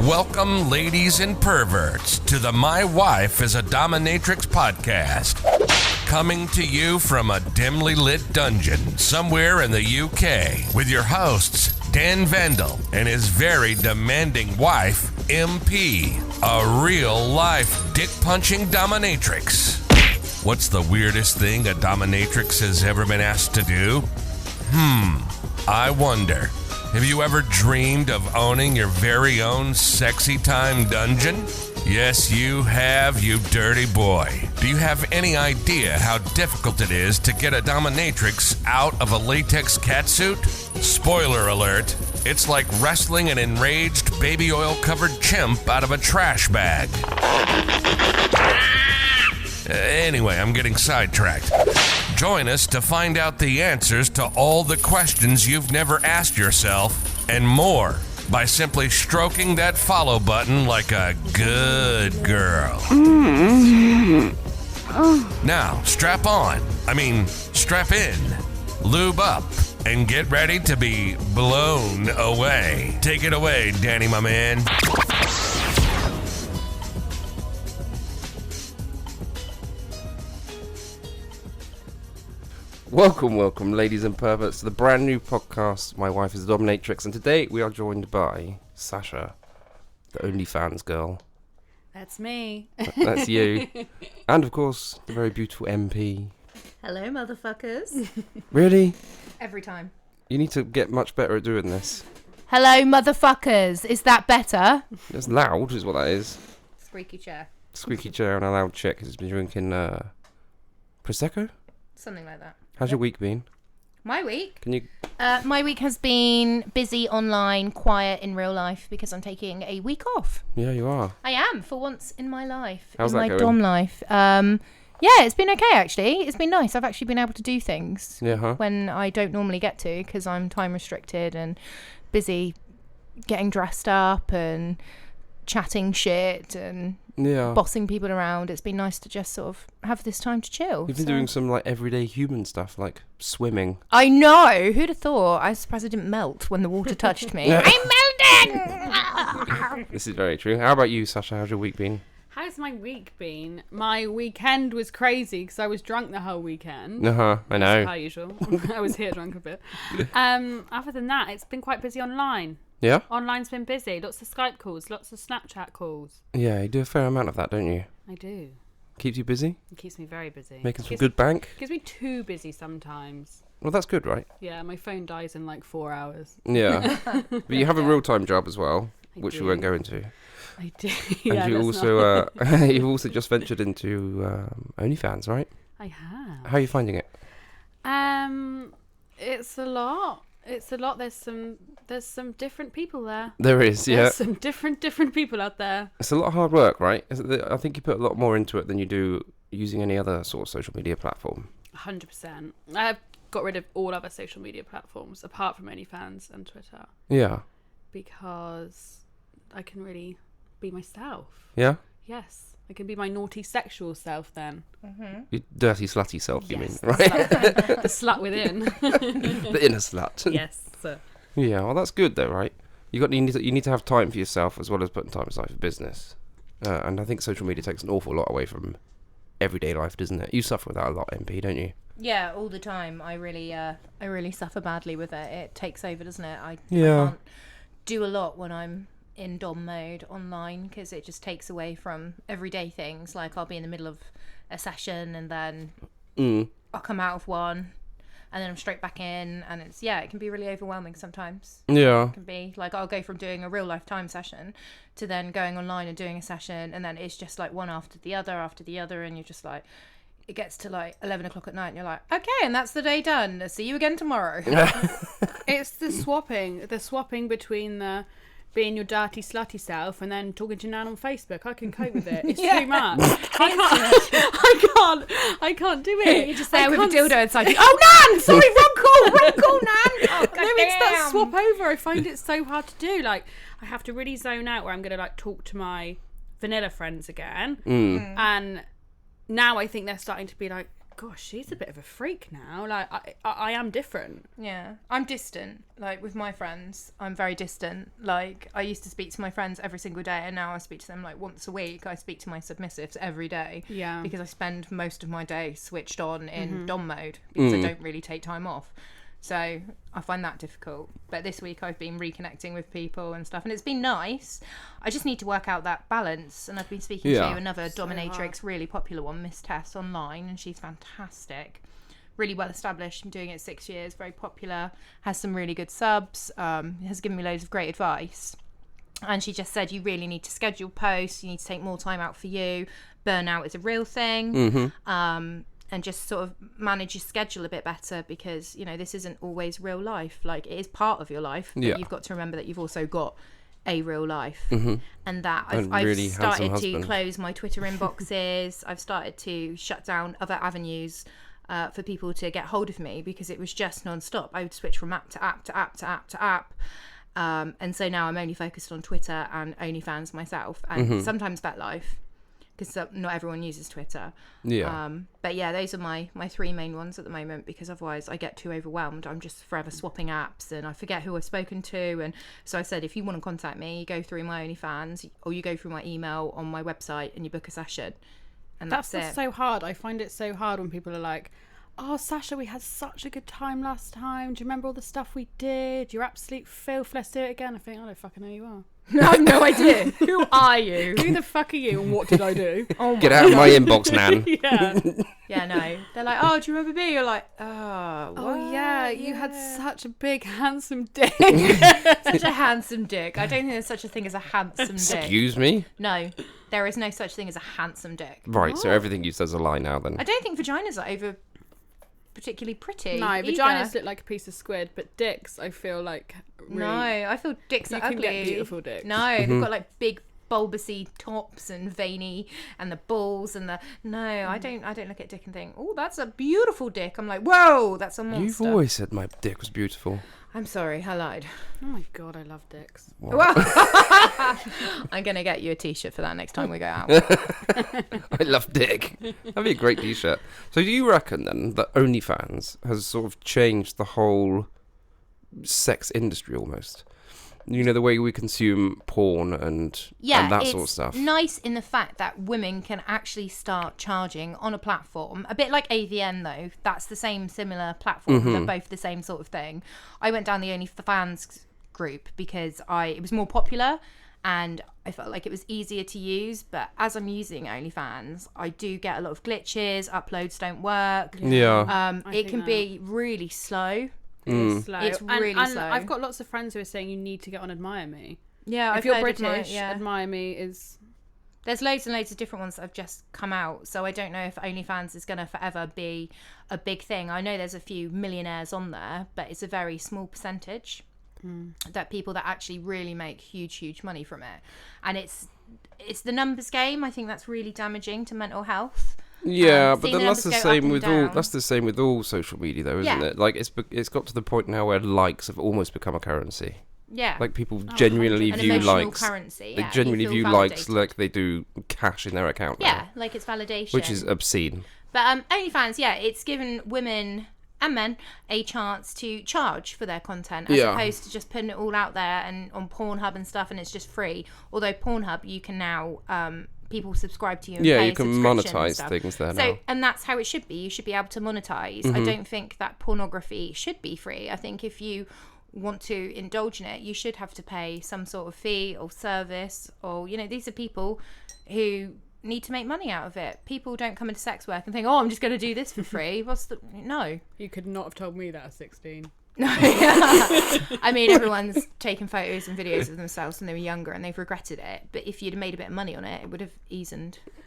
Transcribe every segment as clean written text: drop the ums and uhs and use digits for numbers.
Welcome, ladies and perverts, to the My Wife is a Dominatrix podcast. Coming to you from a dimly lit dungeon somewhere in the UK with your hosts, Dan Vendel and his very demanding wife, MP, a real-life dick-punching dominatrix. What's the weirdest thing a dominatrix has ever been asked to do? I wonder. Have you ever dreamed of owning your very own sexy time dungeon? Yes, you have, you dirty boy. Do you have any idea how difficult it is to get a dominatrix out of a latex catsuit? Spoiler alert, it's like wrestling an enraged baby oil-covered chimp out of a trash bag. Anyway, I'm getting sidetracked. Join us to find out the answers to all the questions you've never asked yourself and more by simply stroking that follow button like a good girl. Now, strap in, lube up, and get ready to be blown away. Take it away, Danny, my man. Welcome, ladies and perverts, to the brand new podcast, My Wife is a Dominatrix, and today we are joined by Sasha, the OnlyFans girl. That's me. That's you. And, of course, the very beautiful MP. Hello, motherfuckers. Really? Every time. You need to get much better at doing this. Hello, motherfuckers. Is that better? It's loud, is what that is. Squeaky chair. Squeaky chair and a loud chick has been drinking, Prosecco? Something like that. How's your week been? My week? Can you... My week has been busy online, quiet in real life because I'm taking a week off. Yeah, you are. I am, for once in my life. How's in that my going? dom life. Yeah, it's been okay, actually. It's been nice. I've actually been able to do things when I don't normally get to because I'm time restricted and busy getting dressed up and chatting shit and bossing people around. It's been nice to just sort of have this time to chill. You've been doing some like everyday human stuff, like swimming. I know. Who'd have thought? I was surprised I didn't melt when the water touched me. I'm melting! This is very true. How about you, Sasha? How's your week been? How's my week been? My weekend was crazy because I was drunk the whole weekend. I know. How usual. I was here drunk a bit. Other than that, it's been quite busy online. Yeah? Online's been busy. Lots of Skype calls, lots of Snapchat calls. Yeah, you do a fair amount of that, don't you? I do. Keeps you busy? It keeps me very busy. Making some good bank? It keeps me too busy sometimes. Well, that's good, right? Yeah, my phone dies in like 4 hours. Yeah. But you have a real-time job as well, which we won't go into. I do. And you also, you've also just ventured into OnlyFans, right? I have. How are you finding it? It's a lot. It's a lot. There's some different people there. There is, yeah. There's some different people out there. It's a lot of hard work, right? I think you put a lot more into it than you do using any other sort of social media platform. 100%. I've got rid of all other social media platforms apart from OnlyFans and Twitter. Yeah. Because I can really be myself. Yeah? Yes. I can be my naughty sexual self then. Mm-hmm. Your dirty, slutty self, you mean, the right? Slut, the slut within. The inner slut. Yes. Sir. Yeah, well, that's good though, right? You need to have time for yourself as well as putting time aside for business. And I think social media takes an awful lot away from everyday life, doesn't it? You suffer with that a lot, MP, don't you? Yeah, all the time. I really suffer badly with it. It takes over, doesn't it? I can't do a lot when I'm in dom mode online because it just takes away from everyday things. Like I'll be in the middle of a session and then I'll come out of one and then I'm straight back in, and it can be really overwhelming sometimes. Yeah. It can be like I'll go from doing a real life time session to then going online and doing a session, and then it's just like one after the other, and you're just like, it gets to like 11 o'clock at night and you're like, okay, and that's the day done. See you again tomorrow. It's the swapping between the being your dirty, slutty self and then talking to Nan on Facebook. I can cope with it. It's too much. I can't do it. You're just there with a dildo inside you. Oh, Nan! Sorry, wrong call, Nan! Oh, no, it's that swap over. I find it so hard to do. Like, I have to really zone out where I'm going to like talk to my vanilla friends again. And now I think they're starting to be like, gosh, she's a bit of a freak now. Like, I am different. Yeah, I'm distant. Like, with my friends, I'm very distant. Like, I used to speak to my friends every single day, and now I speak to them like once a week. I speak to my submissives every day. Yeah. Because I spend most of my day switched on in dom mode because I don't really take time off. So I find that difficult. But this week I've been reconnecting with people and stuff, and it's been nice. I just need to work out that balance. And I've been speaking to another dominatrix, really popular one, Miss Tess, online, and she's fantastic. Really well established. Been doing it 6 years. Very popular. Has some really good subs. Has given me loads of great advice. And she just said, you really need to schedule posts. You need to take more time out for you. Burnout is a real thing. And just sort of manage your schedule a bit better, because, you know, this isn't always real life. Like, it is part of your life, but you've got to remember that you've also got a real life. And that I've really started to close my Twitter inboxes. I've started to shut down other avenues for people to get hold of me, because it was just non-stop. I would switch from app to app to app to app to app. And so now I'm only focused on Twitter and OnlyFans myself, and sometimes BetLife, because not everyone uses Twitter. But yeah, those are my three main ones at the moment, because otherwise I get too overwhelmed. I'm just forever swapping apps and I forget who I've spoken to. And so I said, if you want to contact me, you go through my OnlyFans, or you go through my email on my website and you book a session. And that's it. So hard. I find it so hard when people are like, oh, Sasha, we had such a good time last time. Do you remember all the stuff we did? You're absolute filth. Let's do it again. I think, I don't fucking know who you are. I have no idea. Who are you? Who the fuck are you and what did I do? Get out of my inbox, Nan. Yeah, no. They're like, oh, do you remember me? You're like, oh, what? Oh, yeah, you had such a big, handsome dick. Such a handsome dick. I don't think there's such a thing as a handsome dick. Excuse me? No, there is no such thing as a handsome dick. Right, so everything you said's a lie now, then. I don't think vaginas are over particularly pretty. No, either. vaginas look like a piece of squid, but dicks, I feel like... Really, no, I feel dicks are ugly. You can get beautiful dicks. No, they've got like big bulbousy tops and veiny, and the balls and the... No, I don't look at dick and think, oh, that's a beautiful dick. I'm like, whoa, that's a monster. You've always said my dick was beautiful. I'm sorry, I lied. Oh my God, I love dicks. Well, I'm going to get you a t-shirt for that next time we go out. I love dick. That'd be a great t-shirt. So do you reckon then that OnlyFans has sort of changed the whole sex industry almost? You know, the way we consume porn and that sort of stuff. Yeah, it's nice in the fact that women can actually start charging on a platform. A bit like AVN, though. That's the same similar platform. They're both the same sort of thing. I went down the OnlyFans group because it was more popular and I felt like it was easier to use. But as I'm using OnlyFans, I do get a lot of glitches. Uploads don't work. It can be really slow. It's slow. It's really slow. I've got lots of friends who are saying you need to get on Admire Me. Yeah, if you're British, Admire Me is... There's loads and loads of different ones that have just come out, so I don't know if OnlyFans is going to forever be a big thing. I know there's a few millionaires on there, but it's a very small percentage that people that actually really make huge money from it. And it's the numbers game. I think that's really damaging to mental health. Yeah, but then that's the same with all. That's the same with all social media, though, isn't it? Like it's got to the point now where likes have almost become a currency. Yeah, like people genuinely view likes. Currency. They genuinely view likes like they do cash in their account. Yeah, now, like it's validation, which is obscene. But OnlyFans, it's given women and men a chance to charge for their content as opposed to just putting it all out there and on Pornhub and stuff, and it's just free. Although Pornhub, you can now people subscribe to you and pay you can monetize things there now. And that's how it should be. You should be able to monetize. I don't think that pornography should be free. I think if you want to indulge in it, you should have to pay some sort of fee or service, or these are people who need to make money out of it. People don't come into sex work and think, oh, I'm just going to do this for free. No. You could not have told me that at 16. No, I mean, everyone's taken photos and videos of themselves when they were younger and they've regretted it. But if you'd have made a bit of money on it, it would have eased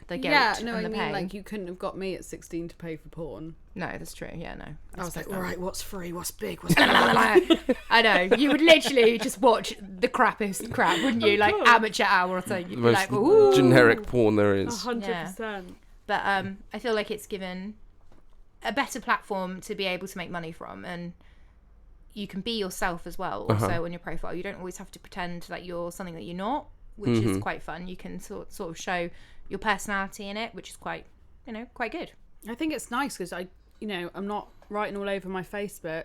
the guilt and the pain. Like you couldn't have got me at 16 to pay for porn. No, that's true. Yeah, no. I was like, all right, what's free? What's big? What's I know. You would literally just watch the crappiest crap, wouldn't you? Like amateur hour or something. You'd be like, ooh. Generic porn there is. 100%. Yeah. But I feel like it's given a better platform to be able to make money from, and you can be yourself as well also on your profile. You don't always have to pretend that you're something that you're not, which is quite fun. You can sort of show your personality in it, which is quite good. I think it's nice because I'm not writing all over my Facebook,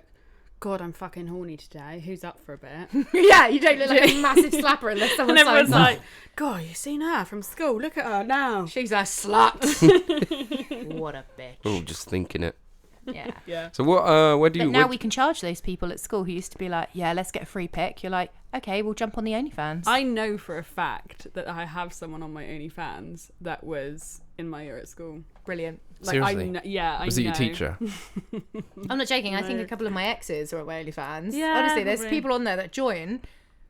God, I'm fucking horny today. Who's up for a bit? Yeah, you don't look like a massive slapper unless someone And everyone's signs up. like, God, you seen her from school? Look at her now. She's a slut. What a bitch. Oh, just thinking it. Yeah. Yeah. So what? Where do you? But now where- we can charge those people at school who used to be like, yeah, let's get a free pick. You're like, okay, we'll jump on the OnlyFans. I know for a fact that I have someone on my OnlyFans that was in my year at school. Brilliant. Like, Seriously? I know. Was it your teacher? I'm not joking. I think No. a couple of my exes are at my OnlyFans. Yeah, Honestly, there's probably. people on there that join,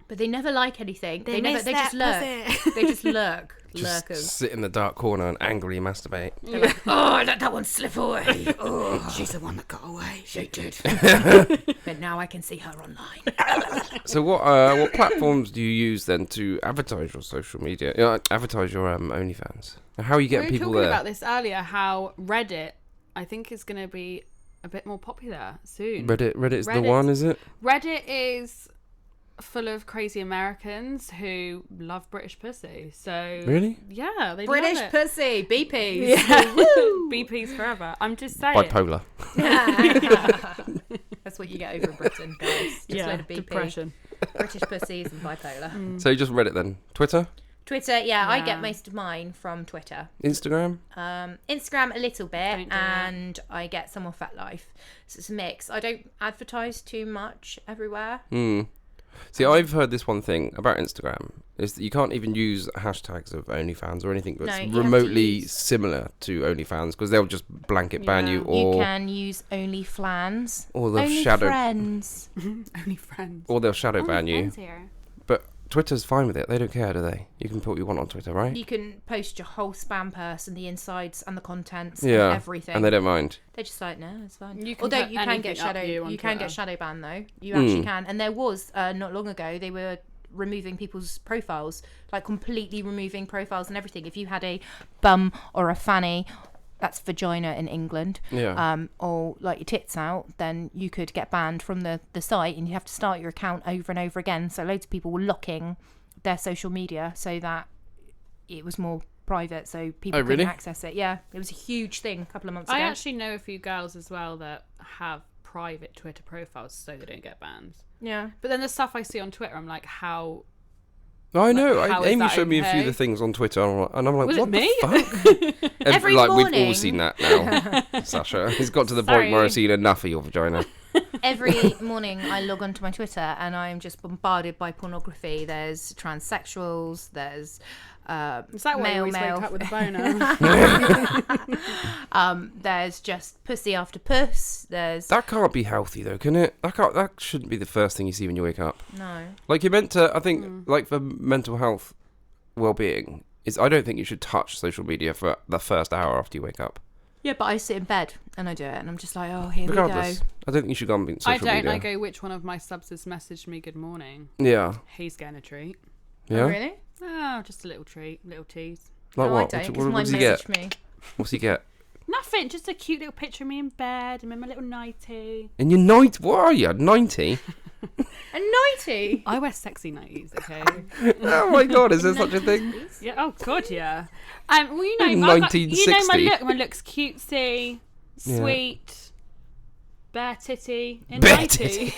but they never like anything. They miss just that lurk. pussy. They just lurk. Just Lurkers. sit in the dark corner and angrily masturbate. They're like, oh, let that one slip away. Oh, She's the one that got away. she did. But now I can see her online. So what platforms do you use then to advertise your social media? Advertise your OnlyFans. How are you getting We were people talking there? about this earlier, how Reddit, I think, is going to be a bit more popular soon. Reddit's the Reddit's- one, is it? Reddit is full of crazy Americans who love British pussy. So Really? yeah, they British love it. pussy, BPs. Yeah. BP's forever. I'm just saying. Bipolar. That's what you get over in Britain, guys. Just a load of BP. depression. British pussies and bipolar. So just Reddit then. Twitter, Twitter, yeah, I Yeah. get most of mine from Twitter. Instagram. Instagram a little bit, Don't do it. and I get some off FetLife. So it's a mix. I don't advertise too much everywhere. See, I've heard this one thing about Instagram is that you can't even use hashtags of OnlyFans or anything that's No, you have to remotely use- similar to OnlyFans because they'll just blanket ban Yeah. you You or You can use OnlyFans. or they'll Only shadow friends. Only friends. or they'll shadow ban you. Friends here. But Twitter's fine with it. They don't care, do they? You can put what you want on Twitter, right? You can post your whole spam person, the insides and the contents Yeah, and everything. and they don't mind. They're just like, no, it's fine. You can Although put you can get anything up shadow, you on you can get Twitter. shadow banned though. You actually can. And there was not long ago they were removing people's profiles, like completely removing profiles and everything. If you had a bum or a fanny, that's vagina in England, Yeah. or like your tits out, then you could get banned from the site, and you have to start your account over and over again. So loads of people were locking their social media so that it was more private, so people Oh, really? couldn't access it. Yeah, it was a huge thing a couple of months I ago. actually know a few girls as well that have private Twitter profiles so they don't get banned. Yeah. But then the stuff I see on Twitter, I'm like, how? I know. how is Amy that showed me a few of okay? the things on Twitter, and I'm like, Was what it me? the fuck? Every like we've all morning. seen that now, Sasha. It's got to the point where Sorry. I've seen enough of your vagina. Every morning I log onto my Twitter and I'm just bombarded by pornography. There's transsexuals, there's Is that why you always male. wake up with a boner? There's just pussy after puss. There's That can't be healthy, though, can it? That shouldn't be the first thing you see when you wake up. no. Like you're meant to. I think, like for mental health, well-being, I don't think you should touch social media for the first hour after you wake up. Yeah, but I sit in bed and I do it, and I'm just like, oh, here Regardless, we I don't think you should go on social I don't. media. I go, which one of my subs has messaged me good morning? Yeah, He's getting a treat. go. yeah. Oh, really? Oh, just a little treat, little tease. Like No, what? I don't, What 'cause does he mine get? messaged me. What's he get? Nothing, just a cute little picture of me in bed. I'm in my little nightie. And you're 90. What are you? 90? A 90? I wear sexy nighties, okay? Oh my god, is there such a thing? Yeah. Oh god, yeah. Well, you know, you know 1960. my look's cutesy, Yeah. sweet, bare titty, and Bare nighty.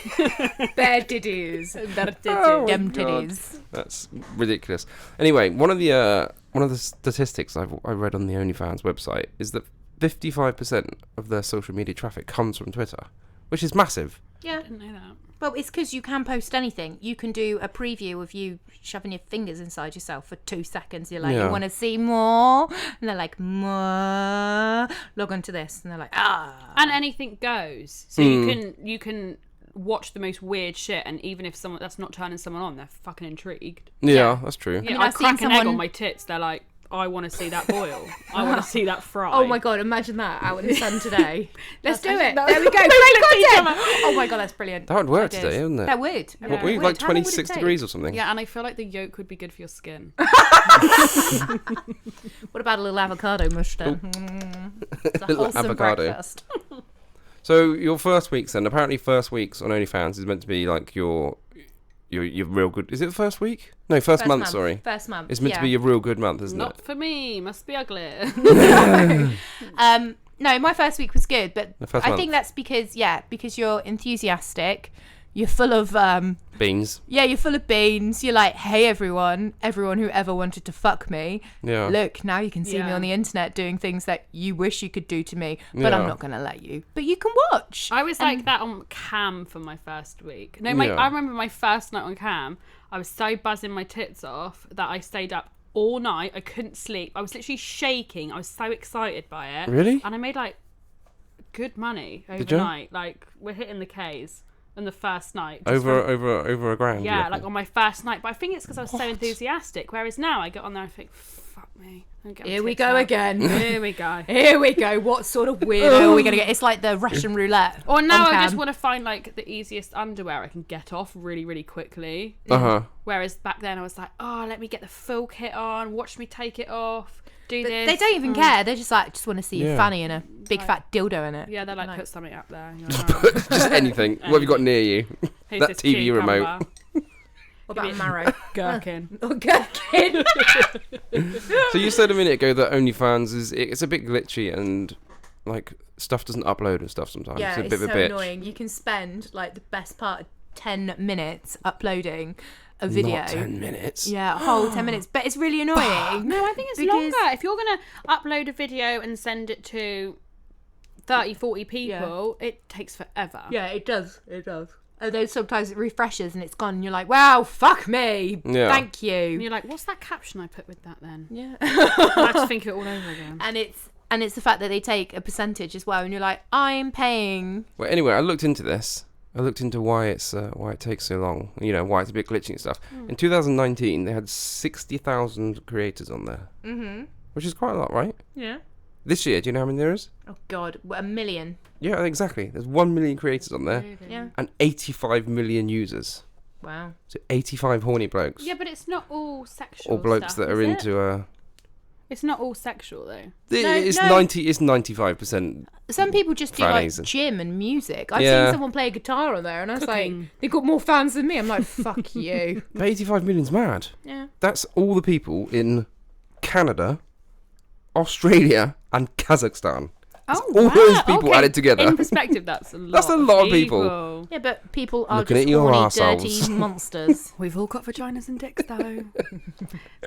Bare titties. Bare titty. Oh my Dem God. titties. That's ridiculous. Anyway, one of the statistics I read on the OnlyFans website is that 55% of their social media traffic comes from Twitter, which is massive. Yeah. I didn't know that. Well, it's because you can post anything. You can do a preview of you shoving your fingers inside yourself for 2 seconds. You're like, Yeah. you want to see more? And they're like, more. Log on to this. And they're like, ah. And anything goes. So you can watch the most weird shit, and even if someone that's not turning someone on, they're fucking intrigued. Yeah, that's true. Yeah, mean, I I've seen crack an egg someone- on my tits. They're like, I want to see that boil. I want to see that fry. Oh my God, imagine that out in the sun today. Let's do it. that- There we go. Great content. Oh my God, that's brilliant. That would work Ideas. today, wouldn't it? That would. Yeah. What, were you It like How long would it 26 take? degrees or something? Yeah, and I feel like the yolk would be good for your skin. What about a little avocado mush then? It's a Little wholesome avocado. breakfast. So your first weeks then, apparently first weeks on OnlyFans is meant to be like your real good. Is it the first week? No, first month. Sorry, First month. it's meant yeah. to be your real good month, isn't Not it? for me. Must be ugly. No, my first week was good, but The first I month. think that's because you're enthusiastic. You're full of Beans. you're full of beans. You're like, hey everyone who ever wanted to fuck me. Yeah. Look, now you can see me Yeah. on the internet doing things that you wish you could do to me, but I'm Yeah. not gonna let you. But you can watch. I was like that on cam for my first week. No, Yeah. I remember my first night on cam. I was so buzzing my tits off that I stayed up all night. I couldn't sleep. I was literally shaking. I was so excited by it. Really? And I made like good money Did you? overnight. Like we're hitting the K's on the first night. just Over from- $1,000. you Yeah, reckon? like on my first night. But I think it's because I was so enthusiastic. Whereas now I get on there and think, fuck me. Here we go again. Here we go. Here we go. What sort of weirdo are we gonna get? It's like the Russian roulette. Or now on I just cam. want to find like the easiest underwear I can get off really, really quickly. Uh-huh. Whereas back then I was like, oh, let me get the full kit on, watch me take it off, do this. They don't even care. They're just like, just want to see your Yeah. fanny and a big fat dildo in it. Yeah, they're like, put something up there. And you're like, "Oh, Just anything. What have you got near you? who's That this TV remote. cucumber?" What about marrow? Gherkin. or gherkin? So you said a minute ago that OnlyFans it's a bit glitchy and like stuff doesn't upload and stuff sometimes. Yeah, it's a it's bit so of a bitch. annoying. You can spend like the best part of 10 minutes uploading a video. Not 10 minutes. Yeah, a whole 10 minutes. But it's really annoying. No, I think it's Because- longer. If you're going to upload a video and send it to 30, 40 people, it takes forever. Yeah, it does. It does. And then sometimes it refreshes and it's gone and you're like, wow, fuck me. Yeah. Thank And you. you're like, what's that caption I put with that then? Yeah. I have to think of it all over again. and it's the fact that they take a percentage as well and you're like, I'm paying. Well, anyway, I looked into this. I looked into why it takes so long. You know, why it's a bit glitchy and stuff. In 2019, they had 60,000 creators on there, which is quite a lot, right? Yeah. This year, do you know how many there is? Oh God, 1 million. Yeah, exactly. There's 1 million creators on there Yeah. and 85 million users. Wow. So 85 horny blokes. Yeah, but it's not all sexual Or blokes stuff, that are is it? into It's not all sexual though. It's no. 95%. Some people just do Fannies. like gym and music. I've Yeah. seen someone play a guitar on there and I was Cooking. like, they got more fans than me. I'm like, fuck you. But 85 million's mad. Yeah. That's all the people in Canada, Australia, and Kazakhstan. Oh, all those people added together. In perspective, that's a lot. That's a lot of people. Yeah, but people are Looking just at your horny, arseholes. dirty monsters. We've all got vaginas and dicks, though.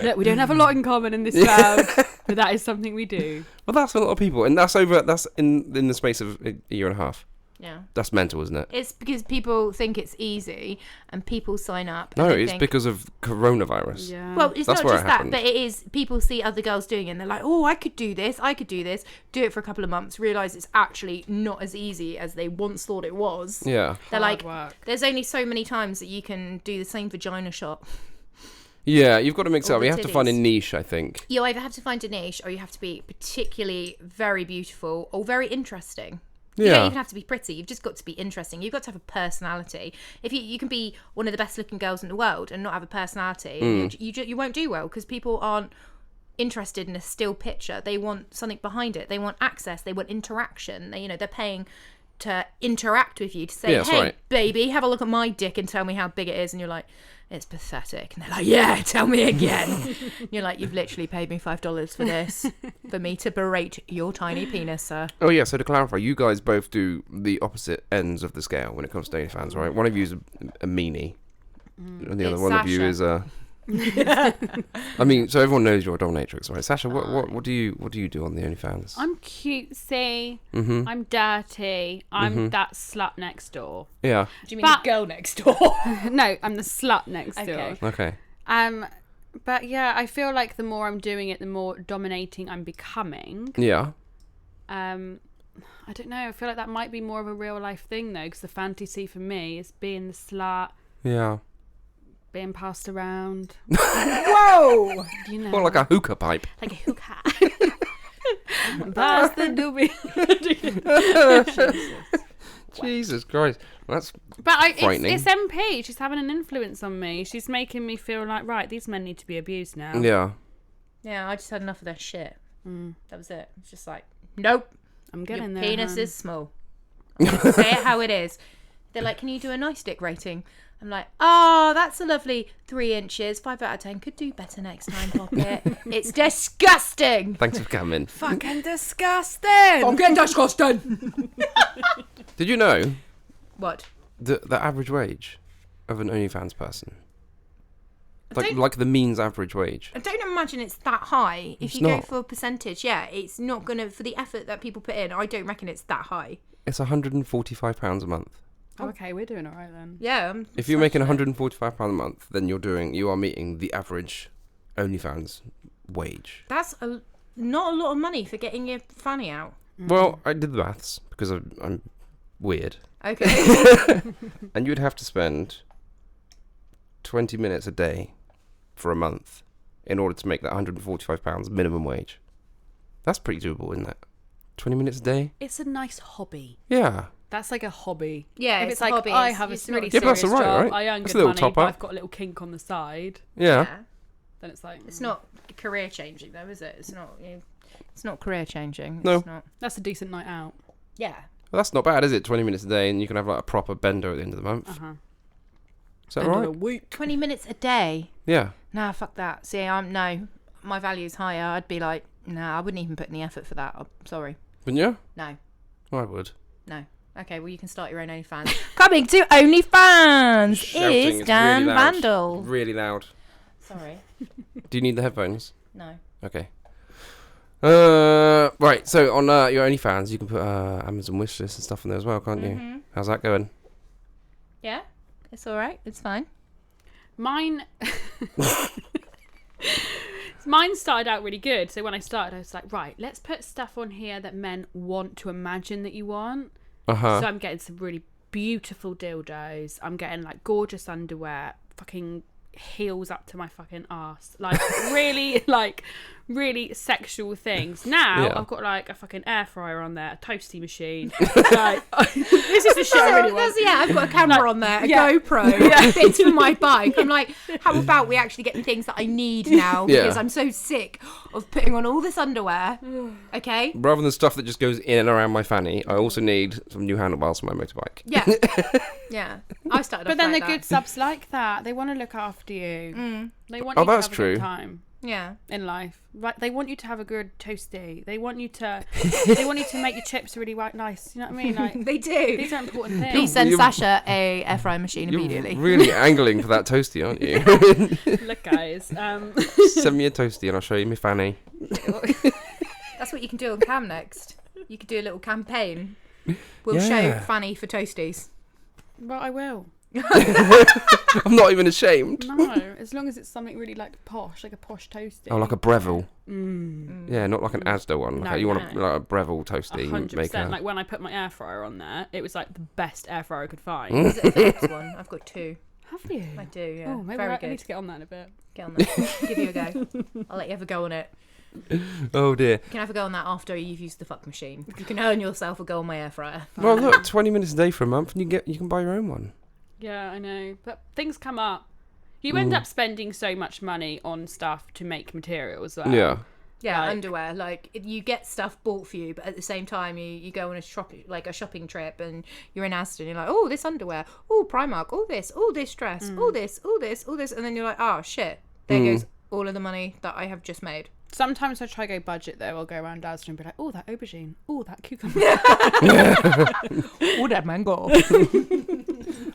Look, we don't have a lot in common in this world, but that is something we do. Well, that's a lot of people, and that's in the space of a year and a half. Yeah. That's mental, isn't it? It's because people think it's easy and people sign up. No, and they it's think, because of coronavirus. Yeah. well, it's That's not where just it that, happened. but it is people see other girls doing it and they're like, oh, I could do this, do it for a couple of months, realise it's actually not as easy as they once thought it was. Yeah. They're like, work. there's only so many times that you can do the same vagina shot. Yeah, you've got to mix it All up. the You have to find a titties. niche, I think. You either have to find a niche or you have to be particularly very beautiful or very interesting. You don't Yeah. even have to be pretty. You've just got to be interesting. You've got to have a personality. If you can be one of the best looking girls in the world and not have a personality, you won't do well because people aren't interested in a still picture. They want something behind it. They want access. They want interaction. They're paying to interact with you to say, Yeah, that's hey, right. baby, have a look at my dick and tell me how big it is. And you're like, it's pathetic. And they're like, yeah, tell me again. You're like, you've literally paid me $5 for this, for me to berate your tiny penis, sir. Oh, yeah, so to clarify, you guys both do the opposite ends of the scale when it comes to OnlyFans, right? One of you is a meanie, and the other It's one of you Sasha. is a... I mean, so everyone knows you're a dominatrix, right? Sasha, what do you do on the OnlyFans? I'm cutesy. Mm-hmm. I'm dirty. I'm that slut next door. Yeah. Do you mean But- the girl next door? No, I'm the slut next Okay. door. Okay. But yeah, I feel like the more I'm doing it, the more dominating I'm becoming. Yeah. I don't know. I feel like that might be more of a real life thing though, because the fantasy for me is being the slut, Yeah. being passed around. Whoa! You know, More like a hookah pipe. like a hookah. Pass the doobie. Jesus Christ. That's But frightening. it's MP. She's having an influence on me. She's making me feel like, right, these men need to be abused now. yeah. Yeah, I just had enough of their shit. That was it. It's just like, nope. I'm Your getting there. penis hun. is small. I'm gonna say it how it is. They're like, can you do a nice dick rating? I'm like, oh, that's a lovely 3 inches. 5 out of 10. Could do better next time, Poppet. It's disgusting. Thanks for coming. Fucking disgusting. Fucking disgusting. Did you know What? the average wage of an OnlyFans person? don't- Like the means average wage. I don't imagine it's that high. If It's you go not. for a percentage, yeah, it's not going to, for the effort that people put in, I don't reckon it's that high. It's £145 a month. Oh, okay, we're doing all right then. Yeah. If you're making £145 a month, then you are meeting the average OnlyFans wage. That's not a lot of money for getting your fanny out. Well, I did the maths because I'm weird. Okay. And you would have to spend 20 minutes a day for a month in order to make that £145 minimum wage. That's pretty doable, isn't it? 20 minutes a day? It's a nice hobby. Yeah. That's like a hobby. Yeah, if it's it's a like hobby, I it's- have a it's really not- Yeah, but that's serious all right, job, right? I earn That's good a little money, top but up. I've got a little kink on the side. Yeah. Then it's like It's not career changing though, is it? It's not career changing. No. It's not. that's a decent night out. Yeah. Well, that's not bad, is it? 20 minutes a day, and you can have like a proper bender at the end of the month. Uh-huh. Is that End of right? the week. 20 minutes a day. Yeah. Nah, fuck that. See, my value's higher. I'd be like, nah, I wouldn't even put any effort for that. I'm sorry. Wouldn't you? No. I would. No. Okay, well, you can start your own OnlyFans. Coming to OnlyFans Shouting, is it's Dan really loud. Vandal. Really loud. Sorry. Do you need the headphones? No. Okay. Right. So on your OnlyFans, you can put Amazon wishlist and stuff on there as well, can't you? How's that going? Yeah, it's all right. It's fine. Mine Mine started out really good. So when I started, I was like, right, let's put stuff on here that men want to imagine that you want. Uh huh. So I'm getting some really beautiful dildos. I'm getting like gorgeous underwear, fucking heels up to my fucking ass, like really sexual things. Now Yeah. I've got like a fucking air fryer on there, a toasty machine. Like, this is the shit I really want. I've got a camera on there, a yeah. GoPro, bits for my bike. I'm like, how about we actually get the things that I need now? Because Yeah. I'm so sick of putting on all this underwear. Okay? Rather than stuff that just goes in and around my fanny, I also need some new handlebars for my motorbike. Yeah. Yeah. I started But off then like the that. good subs like that. They want to look after you. They want Oh, you to that's have a true. good time Yeah. in life. Right? They want you to have a good toasty. They want you to make your chips really nice. You know what I mean? Like, They do. these are important things. Please send You're- Sasha a air fryer machine You're immediately. really angling for that toasty, aren't you? Look, guys. Send me a toasty and I'll show you my fanny. That's what you can do on Cam next. You could do a little campaign. We'll Yeah. show Fanny for toasties. Well, I will. I'm not even ashamed. No, as long as it's something really like posh, like a posh toasty. Oh, like a Breville. Mm. Yeah, not like an Asda one. Like No, you want no. like a Breville toasty 100%. maker. Like when I put my air fryer on there, it was like the best air fryer I could find. Is it a Philips one? I've got 2. Have you? I do, yeah. Oh, maybe Very I good. need to get on that in a bit. Get on that. Give you a go. I'll let you have a go on it. Oh dear. You can have a go on that after you've used the fuck machine. You can earn yourself a go on my air fryer. Well, look, 20 minutes a day for a month, and you can buy your own one. Yeah, I know. But things come up. You end up spending so much money on stuff to make material as well. Yeah. Yeah, Like- underwear. Like if you get stuff bought for you, but at the same time you go on a shopping trip and you're in Aston. You're like, oh, this underwear, oh, Primark, all this dress, all this, and then you're like, oh shit, there goes all of the money that I have just made. Sometimes I try to go budget though. I'll go around Asda and be like, oh, that aubergine. Oh, that cucumber. Oh, that mango.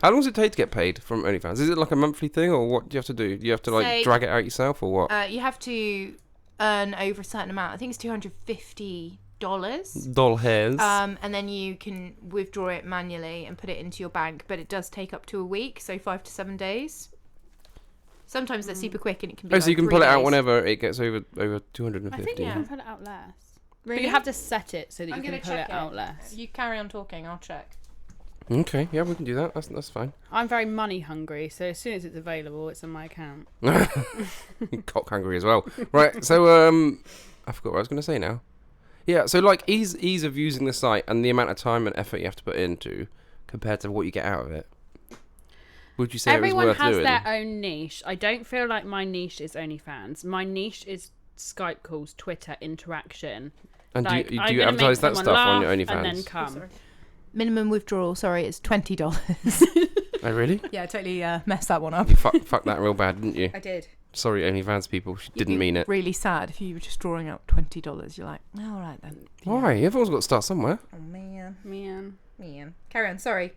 How long does it take to get paid from OnlyFans? Is it like a monthly thing, or what do you have to do? Do you have to like Say- drag it out yourself, or what? You have to earn over a certain amount. I think it's $250. Doll hairs. And then you can withdraw it manually and put it into your bank, but it does take up to a week, so 5 to 7 days. Sometimes they're super quick and it can be Oh, so you can 3 pull it out days. whenever it gets over I 250. think you Yeah. can put it out less. Really? But you have to set it so that I'm you can gonna pull check it out less. You carry on talking, I'll check. Okay, yeah, we can do that. That's fine. I'm very money hungry, so as soon as it's available, it's in my account. Cock hungry as well. Right, so I forgot what I was going to say now. Yeah, so like ease of using the site and the amount of time and effort you have to put into compared to what you get out of it. Would you say Everyone it was worth has doing? their own niche. I don't feel like my niche is OnlyFans. My niche is Skype calls, Twitter interaction. And Like, do I'm you gonna advertise make that someone stuff on your laugh OnlyFans? And then come. Minimum withdrawal, sorry, it's $20. Oh, really? Yeah, I totally messed that one up. You fucked that real bad, didn't you? I did. Sorry, OnlyFans people. She didn't mean it. Really sad if you were just drawing out $20. You're like, all right then. Why? Everyone's got to start somewhere. Oh, man. Man. Carry on, sorry.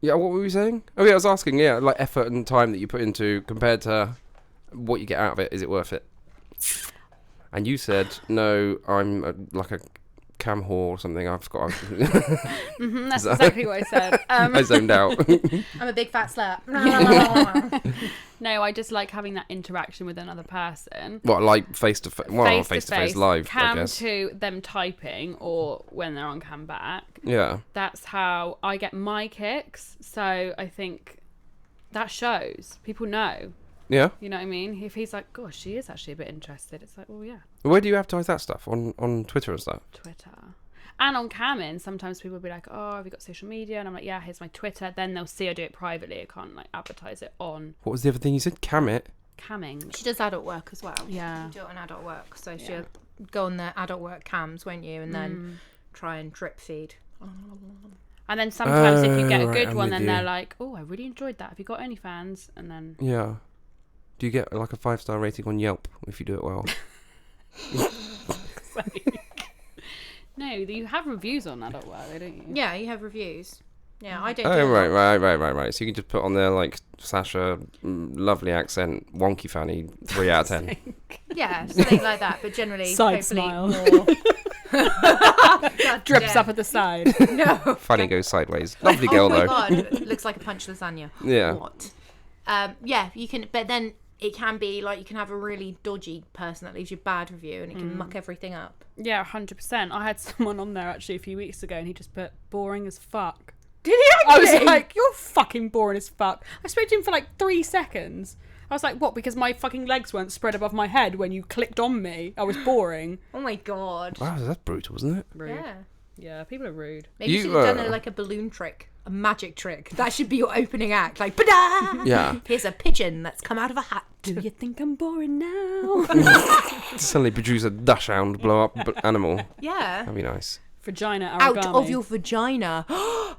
Yeah, what were we saying? Oh, yeah, I was asking, like effort and time that you put into compared to what you get out of it. Is it worth it? And you said, no, I'm like a cam whore or something. I've got... That's exactly what I said. I zoned out. I'm a big fat slut. No, I just like having that interaction with another person. What, like face-to-face? Well, face-to-face live, I cam guess. to them typing or when they're on cam back. Yeah. That's how I get my kicks. So I think that shows. People know. Yeah. You know what I mean? If he's like, gosh, she is actually a bit interested. It's like, well, yeah. Where do you advertise that stuff? On Twitter and stuff? Twitter. And on camming, sometimes people will be like, oh, have you got social media? And I'm like, yeah, here's my Twitter. Then they'll see I do it privately. I can't like advertise it on What was the other thing you said? Cam it? camming. She does adult work as well. Yeah. She do it on adult work. So she'll go on the adult work cams, won't you? And then try and drip feed. And then sometimes if you get a right, good I'm one, with then you. they're like, oh, I really enjoyed that. Have you got OnlyFans? And then... Yeah. Do you get like a 5-star rating on Yelp if you do it well? No, you have reviews on adult work, though, don't you? Yeah, you have reviews. Yeah, I don't do Oh, that. right. So you can just put on there like Sasha, lovely accent, wonky fanny, 3 out of 10. Yeah, something like that. But generally, Side hopefully smile. more... God Drips damn. up at the side. No. Fanny goes sideways. Lovely girl Oh my though. God, looks like a punch lasagna. Yeah. What? Yeah, you can, but then it can be like you can have a really dodgy person that leaves you a bad review and it can muck everything up. Yeah, 100%. I had someone on there actually a few weeks ago and he just put boring as fuck. Did he I actually? was like, you're fucking boring as fuck. I spoke to him for like 3 seconds. I was like, what? Because my fucking legs weren't spread above my head when you clicked on me. I was boring. Oh my God. Wow, that's brutal, isn't it? Rude. Yeah. Yeah, people are rude. Maybe you You, should have done like a balloon trick, a magic trick. That should be your opening act. Like, ba-da! Yeah. Here's a pigeon that's come out of a hat. Do you think I'm boring now? Suddenly produce a dachshund blow up animal. Yeah. That'd be nice. Vagina origami. Out of your vagina.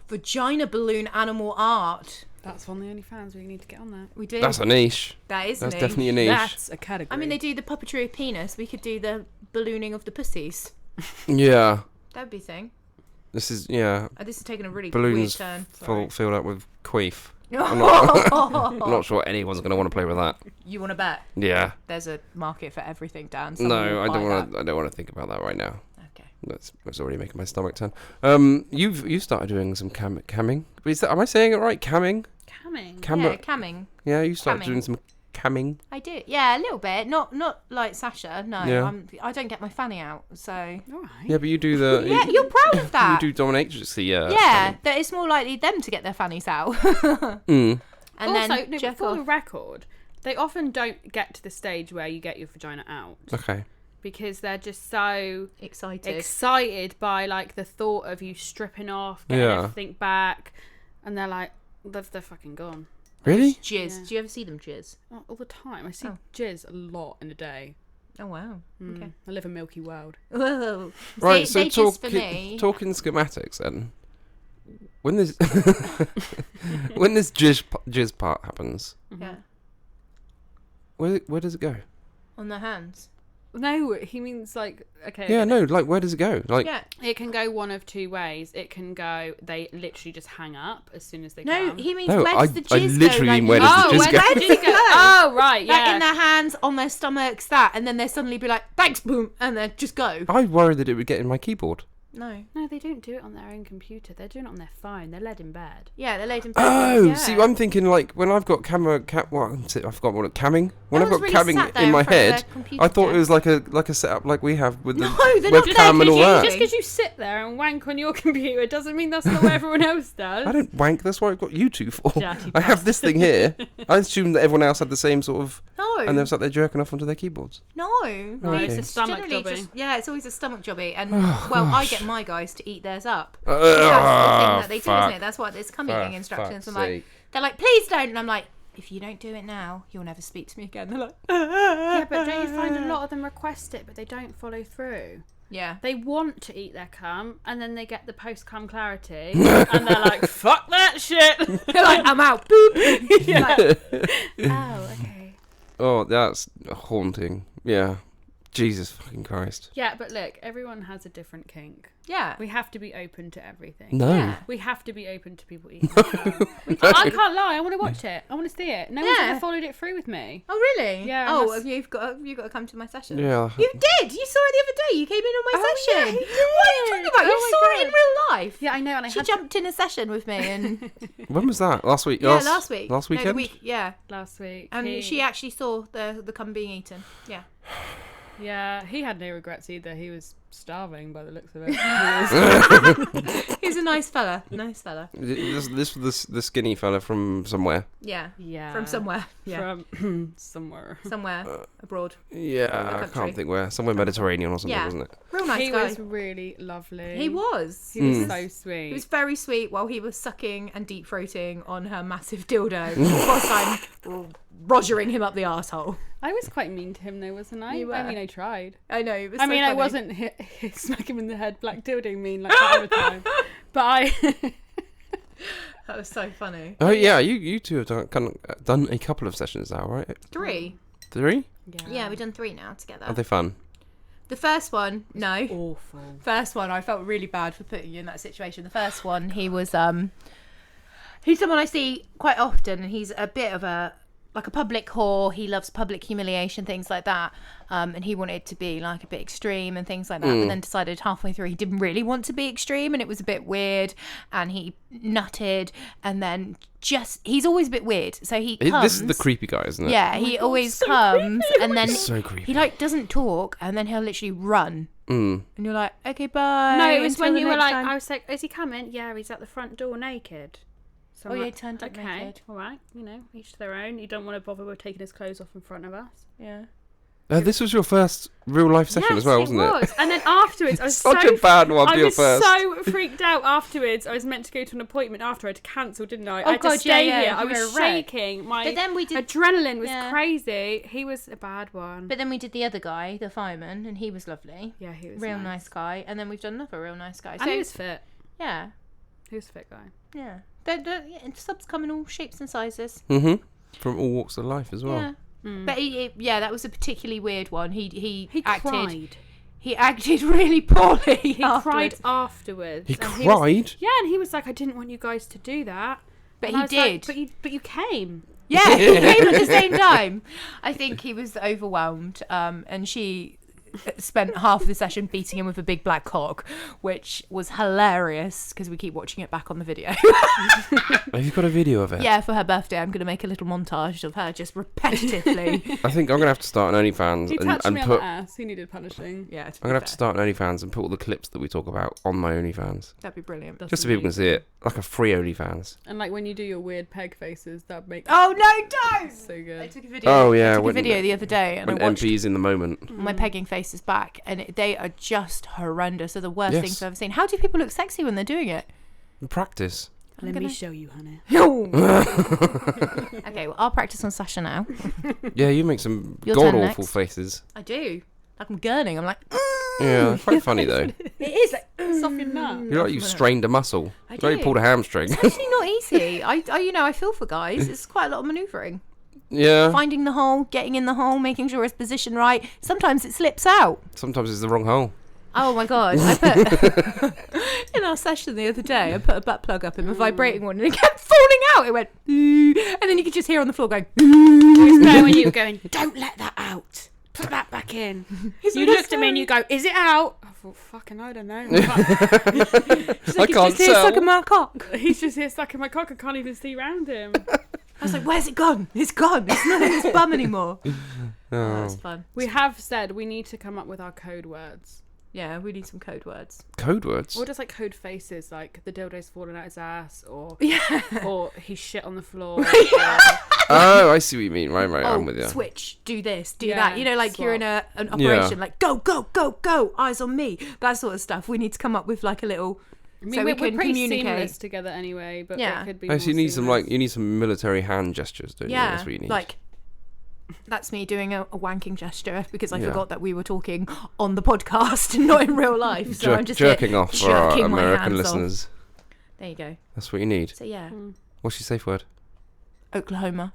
Vagina balloon animal art. That's on the OnlyFans. We need to get on that. We do. That's a niche. That is That's niche. definitely a niche. That's a category. I mean, they do the puppetry of penis. We could do the ballooning of the pussies. Yeah. That'd be a thing. This is, yeah. This is taking a really Balloons weird turn. filled up with queef. I'm Oh. not sure anyone's going to want to play with that. You want to bet? Yeah. There's a market for everything, Dan. No, I don't want to think about that right now. Okay. That's already making my stomach turn. You started doing some camming. Am I saying it right? Camming? Camming. Camera. Yeah, camming. Yeah, you started Camming. doing some camming. I do. Yeah, a little bit. Not like Sasha. No, Yeah. I don't get my fanny out. So All right. Yeah, but you do the. yeah, you're proud of that. You do dominatrixy. Yeah, that it's more likely them to get their fannies out. Mm. And also, then no, jerk for the off. record, they often don't get to the stage where you get your vagina out Okay. because they're just so Excited. by like the thought of you stripping off, getting Yeah. everything back, and they're like, they're fucking gone. Really? Jizz. Yeah. Do you ever see them jizz? All the time. I see Oh. jizz a lot in a day. Oh wow. Okay. I live in Milky World. Whoa. Right. They So jizz for me. talking schematics then. When this when this jizz part happens, Yeah. where does it go? On their hands. No, he means like, okay. Yeah, no, like where does it go? Like, Yeah. It can go one of two ways. It can go, they literally just hang up as soon as they No, come. he means No, where I- does the I jizz literally go? mean where does the jizz go? Where does it go? Oh, right, Like yeah. in their hands, on their stomachs, that, and then they suddenly be like, thanks, boom, and then just go. I worried that it would get in my keyboard. No. No, they don't do it on their own computer. They're doing it on their phone. They're led in bed. Yeah, they're laid in Oh, yeah. see, I'm thinking like when I've got I forgot what camming. When No I've got one's really sat camming there in my in front of their head, computer I thought it desk. was like a setup like we have with the No, they're not webcam and all there, that. Just because you sit there and wank on your computer doesn't mean that's not what everyone else does. I don't wank. That's what I've got you two for. Dirty I have this thing here. I assumed that everyone else had the same sort of, No. and they're sat there jerking off onto their keyboards. No. No, it's a stomach generally jobby. just, yeah, it's always a stomach jobby. And, well, I get my guys to eat theirs up. Oh, That's the thing that they do, fuck. isn't it? That's what it's coming For in instructions. fuck's I'm like, sake. they're like, please don't. And I'm like, if you don't do it now, you'll never speak to me again. They're like, Yeah, but don't you find a lot of them request it, but they don't follow through? Yeah. They want to eat their cum, and then they get the post-cum clarity, and they're like, fuck that shit. They're like, I'm out. Boop. Yeah. Oh, okay. Oh, that's haunting. Yeah. Jesus fucking Christ. Yeah, but look, everyone has a different kink. Yeah. We have to be open to everything. No. Yeah. We have to be open to people eating. I can't lie. I want to watch it. I want to see it. No one's ever followed it through with me. Oh really? Yeah, Oh, unless- you've got to come to my session. Yeah. You did. You saw it the other day. You came in on my Oh, session. yeah, he What are you talking did. about? You Oh, saw my it in God. real life. Yeah, I know. And I She had jumped in a session with me, and When was that? Last week? last week. Last No, weekend? the week. Yeah. last week. And she actually saw the cum being eaten. Yeah. Yeah, he had no regrets either. He was starving by the looks of it. He's a nice fella. Nice fella. This was the skinny fella from somewhere. Yeah. Yeah. From somewhere. Yeah. From somewhere. Somewhere abroad. Yeah, I country. can't think where. Somewhere Mediterranean or something, Yeah. wasn't it? Real nice He guy. was really lovely. He was. He was so sweet. He was very sweet while he was sucking and deep throating on her massive dildo. Whilst I'm rogering him up the arsehole. I was quite mean to him though, wasn't I? You were. I mean, I tried. I know. It was I so mean, I funny. wasn't smack him in the head, black dildo mean like that other time. But I... That was so funny. Oh yeah, you two have done a couple of sessions now, right? 3. 3? Yeah, we've done 3 now together. Are they fun? The first one, no. Awful. First one, I felt really bad for putting you in that situation. The first one, he was he's someone I see quite often, and he's a bit of a public whore. He loves public humiliation, things like that. And he wanted to be like a bit extreme and things like that, but then decided halfway through he didn't really want to be extreme, and it was a bit weird, and he nutted, and then he's always a bit weird. So he comes. This is the creepy guy, isn't it? Yeah, he always comes, and then So creepy. he like doesn't talk, and then he'll literally run. Mm. And you're like, okay, bye. No, it was until when the you were next like, time. I was like, is he coming? Yeah, he's at the front door naked. So Oh, I'm yeah, like, he turned up okay, naked. all right, each to their own. You don't want to bother with taking his clothes off in front of us. Yeah. This was your first real life session as well, wasn't it? was. And then afterwards, I was Such so a bad one I for your was first. so freaked out afterwards. I was meant to go to an appointment after. I had to cancel, didn't I? Oh, I had to God, stay yeah, here. I you were was a wreck. shaking. My But then we did. adrenaline was Yeah. crazy. He was a bad one. But then we did the other guy, the fireman, and he was lovely. yeah, he was Real nice guy. And then we've done another real nice guy. And So he was fit. yeah, He was a fit guy. yeah. And subs come in all shapes and sizes. Mm-hmm. From all walks of life as well. Yeah. But that was a particularly weird one. He acted. cried. He acted really poorly. He cried afterwards. He and cried? Yeah, and he was like, I didn't want you guys to do that. But And he I was like, did. but you came. Yeah, he came at the same time. I think he was overwhelmed, and she spent half the session beating him with a big black cock, which was hilarious because we keep watching it back on the video. Have you got a video of it? Yeah, for her birthday, I'm going to make a little montage of her just repetitively. I think I'm going to have to start an OnlyFans He touched and me on put... the ass. He needed punishing. Yeah, I'm going to have to start an OnlyFans and put all the clips that we talk about on my OnlyFans. That'd be brilliant. That's Just so people can see amazing. it. Like a free OnlyFans. And like when you do your weird peg faces, that makes Oh no, don't! so I good. took a video. Oh, yeah, I took a when- video the other day, and I When watched MP's in the moment. my pegging faces back, and they are just horrendous. They're the worst Yes. things I've ever seen. How do people look sexy when they're doing it? Practice. Let gonna- me show you, honey. Okay, well, I'll practice on Sasha now. Yeah, you make some Your turn god-awful next. faces. I do. Like I'm gurning. I'm like, Yeah, quite funny though. it is like, It's off your nut. You're like you've strained a muscle. I Like you do. pulled a hamstring. It's actually not easy. I feel for guys. It's quite a lot of manoeuvring. Yeah. Finding the hole, getting in the hole, making sure it's positioned right. Sometimes it slips out. Sometimes it's the wrong hole. Oh my god! I put in our session the other day. I put a butt plug up in a vibrating one, and it kept falling out. It went, "Ooh," and then you could just hear on the floor going. No, when you were going, don't let that out. Put that back in. It's You so looked at me and you scary. go, is it out? I thought, fucking, I don't know. She's I like, can't it's just here tell. sucking my cock. He's just here stuck in my cock. I can't even see round him. I was like, where's it gone? It's gone. It's not in his bum anymore. Oh, that's fun. We have said we need to come up with our code words. Yeah, we need some code words. Code words. Or just like code faces, like the dildo's falling out his ass, or Yeah. or he shit on the floor. Oh, I see what you mean. Right, I'm with you. Switch, do this, do Yeah, that. You know, like you're in an operation, like go, go, go, go, eyes on me, that sort of stuff. We need to come up with like a little, I mean, so we we're can pretty communicate. seamless together anyway, but Yeah. it could be Oh, so more you need some seamless. military hand gestures, don't you? Yeah, That's what you need. like That's me doing a wanking gesture because I forgot that we were talking on the podcast and not in real life. So I'm just jerking off for our jerking my American hands listeners. off. There you go. That's what you need. So yeah, What's your safe word? Oklahoma.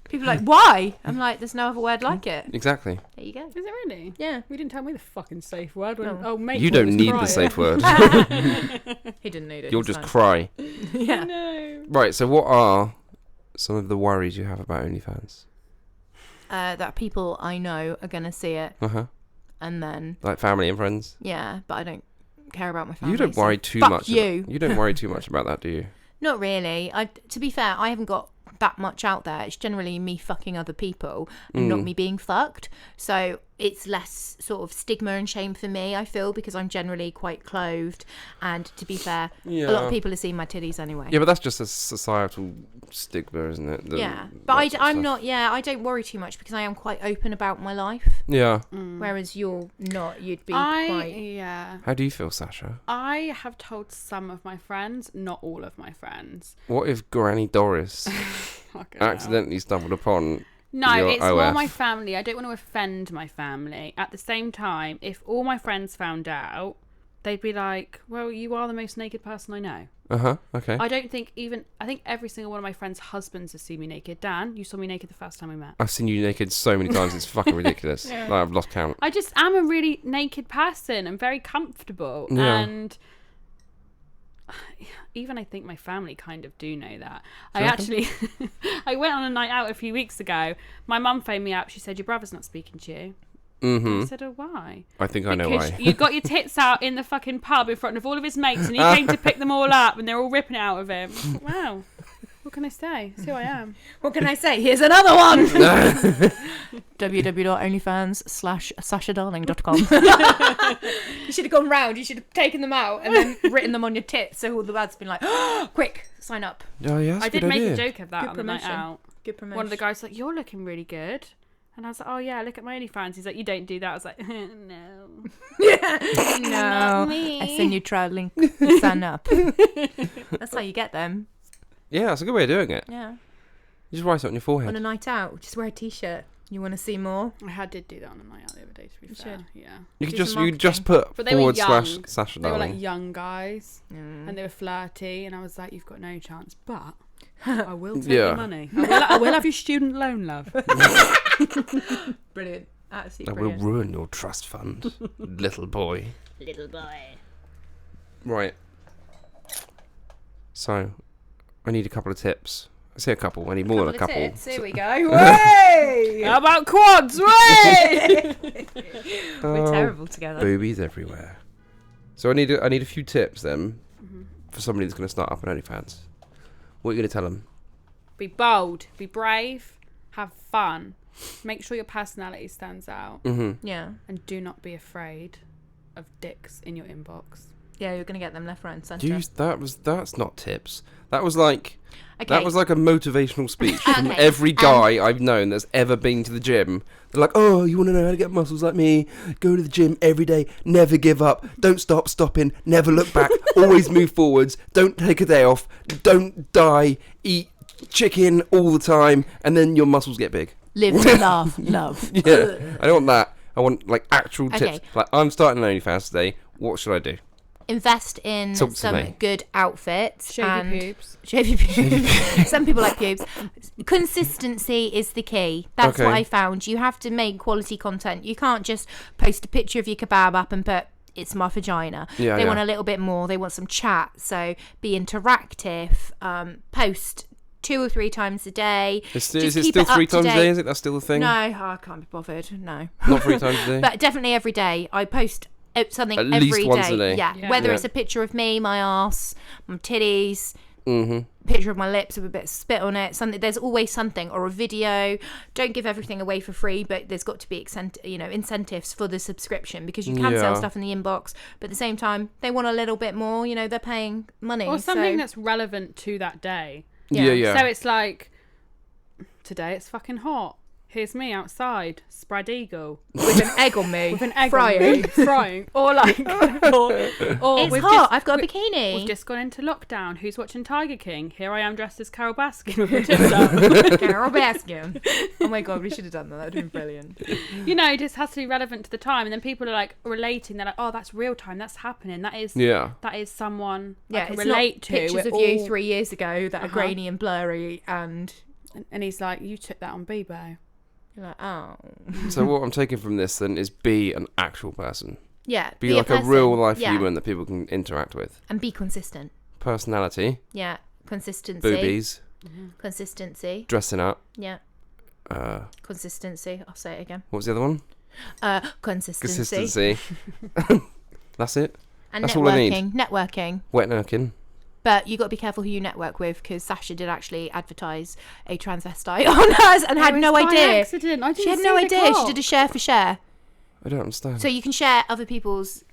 People are like, why? I'm like, there's no other word like it. Exactly. There you go. Is it really? Yeah. We didn't tell me the fucking safe word. When, No. Oh, mate. You don't need the safe word. He didn't need it. You'll it's just fine. cry. Yeah. No. Right, so what are some of the worries you have about OnlyFans? That people I know are gonna see it, Uh-huh. and then Like family and friends? yeah, but I don't care about my family. You don't so worry too fuck much. You. You don't worry too much about that, do you? Not really. To be fair, I haven't got that much out there. It's generally me fucking other people and not me being fucked. So it's less sort of stigma and shame for me, I feel, because I'm generally quite clothed. And to be fair, a lot of people have seen my titties anyway. Yeah, but that's just a societal stigma, isn't it? But I'm not. Yeah, I don't worry too much because I am quite open about my life. Yeah. Whereas you're not. You'd be Yeah. How do you feel, Sasha? I have told some of my friends, not all of my friends. What if Granny Doris Fucking hell. accidentally stumbled upon No, your it's OF? more my family. I don't want to offend my family. At the same time, if all my friends found out, they'd be like, well, you are the most naked person I know. Uh-huh, okay. I don't think I think every single one of my friends' husbands has seen me naked. Dan, you saw me naked the first time we met. I've seen you naked so many times, it's fucking ridiculous. Like, I've lost count. I just am a really naked person. I'm very comfortable. Yeah. And even I think my family kind of do know that. Do you I went on a night out a few weeks ago. My mum phoned me up. She said, your brother's not speaking to you. Mm-hmm. I said, oh, why? I think I know Because why. you got your tits out in the fucking pub in front of all of his mates and he came to pick them all up and they're all ripping it out of him. Wow. What can I say? It's who I am. What can I say? Here's another one. www.onlyfans/sashadarling.com. You should have gone round. You should have taken them out and then written them on your tits so all the lads have been like, oh, quick, sign up. Oh, yeah, that's I a did good make idea. a joke of that Good on the night promotion. out. Good promotion. One of the guys was like, you're looking really good. And I was like, oh yeah, look at my OnlyFans. He's like, you don't do that. I was like, no. No. Not me. I send you trial link. Sign up. That's how you get them. Yeah, that's a good way of doing it. Yeah. You just write it on your forehead. On a night out, just wear a t-shirt. You want to see more? Did do that on a night out the other day, to be fair. should. Yeah. You could do just some put But they were / young. Sasha They were Darling. like young guys and they were flirty and I was like, you've got no chance, but I will take Yeah. your money. I will have your student loan, love. Brilliant. Absolutely That will brilliant. ruin your trust fund, little boy. Little boy. Right. So, I need a couple of tips. I say a couple. I need more than a couple. Here we go. Way! How about quads? Way! We're terrible together. Boobies everywhere. So I need a few tips then for somebody that's going to start up an OnlyFans. What are you going to tell them? Be bold, be brave, have fun, make sure your personality stands out, Yeah. and do not be afraid of dicks in your inbox. Yeah, you're going to get them left, right and centre. That's not tips. That was like Okay. that was like a motivational speech from every guy I've known that's ever been to the gym. They're like, oh, you want to know how to get muscles like me? Go to the gym every day, never give up, don't stop stopping, never look back, always move forwards, don't take a day off, don't die, eat chicken all the time, and then your muscles get big. Live to laugh, love. Yeah, I don't want that. I want like actual tips. Okay. Like, I'm starting an OnlyFans today. What should I do? Invest in Talk to some me. good outfits. Shave your and pubes. Shave your pubes. Some people like pubes. Consistency is the key. That's what Okay. I found. You have to make quality content. You can't just post a picture of your kebab up and put, it's my vagina. Yeah, they yeah. want a little bit more. They want some chat. So be interactive. Post 2 or 3 times a day. Is Just it keep still it up 3 to times a date. day? Is it? That's still the thing? No, I can't be bothered. No. Not 3 times a day? But definitely every day. I post something At every least day. once a day. Yeah. Whether Yeah. it's a picture of me, my ass, my titties, Mm-hmm. picture of my lips with a bit of spit on it. Something. There's always something, or a video. Don't give everything away for free, but there's got to be incentives for the subscription because you can sell Yeah. stuff in the inbox. But at the same time, they want a little bit more. They're paying money. Or something so, that's relevant to that day. Yeah, yeah. So it's like, today it's fucking hot. Here's me outside, spread eagle. With an egg on me. With an egg frying. on me, frying. Or like, or It's we've hot. I've got a bikini. We've just gone into lockdown. Who's watching Tiger King? Here I am dressed as Carol Baskin with my tits out. Carol Baskin. Oh my god, we should have done that. That would have been brilliant. You know, it just has to be relevant to the time. And then people are like relating. They're like, oh, that's real time. That's happening. That is someone I can it's relate not to. pictures We're of you all- 3 years ago that are grainy and blurry and And he's like, you took that on Bebo. you're like, oh. So what I'm taking from this then is be an actual person. Yeah. Be like a person. real life Yeah. human that people can interact with. And be consistent. Personality, Yeah. Consistency. boobies, Consistency. dressing up. Yeah. Uh, Consistency. I'll say it again. what was the other one? Consistency. Consistency. That's it. And That's all I need. Networking. Wet napkin. But you got to be careful who you network with, because Sasha did actually advertise a transvestite on hers and had no idea. Accident. I didn't She had see no the idea. cock. She did a share for share. I don't understand. So you can share other people's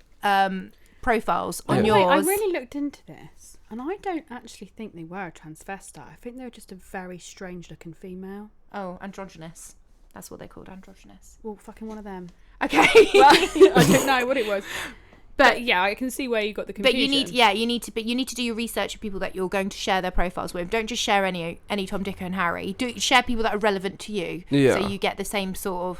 profiles on Yeah. Wait, I yours. really looked into this, and I don't actually think they were a transvestite. I think they were just a very strange-looking female. Oh, androgynous. That's what they're called, androgynous. Well, fucking one of them. Okay. I don't know what it was, but yeah, I can see where you got the But confusion. you need to do your research of people that you're going to share their profiles with. Don't just share any Tom, Dick, and Harry. Share people that are relevant to you, Yeah. so you get the same sort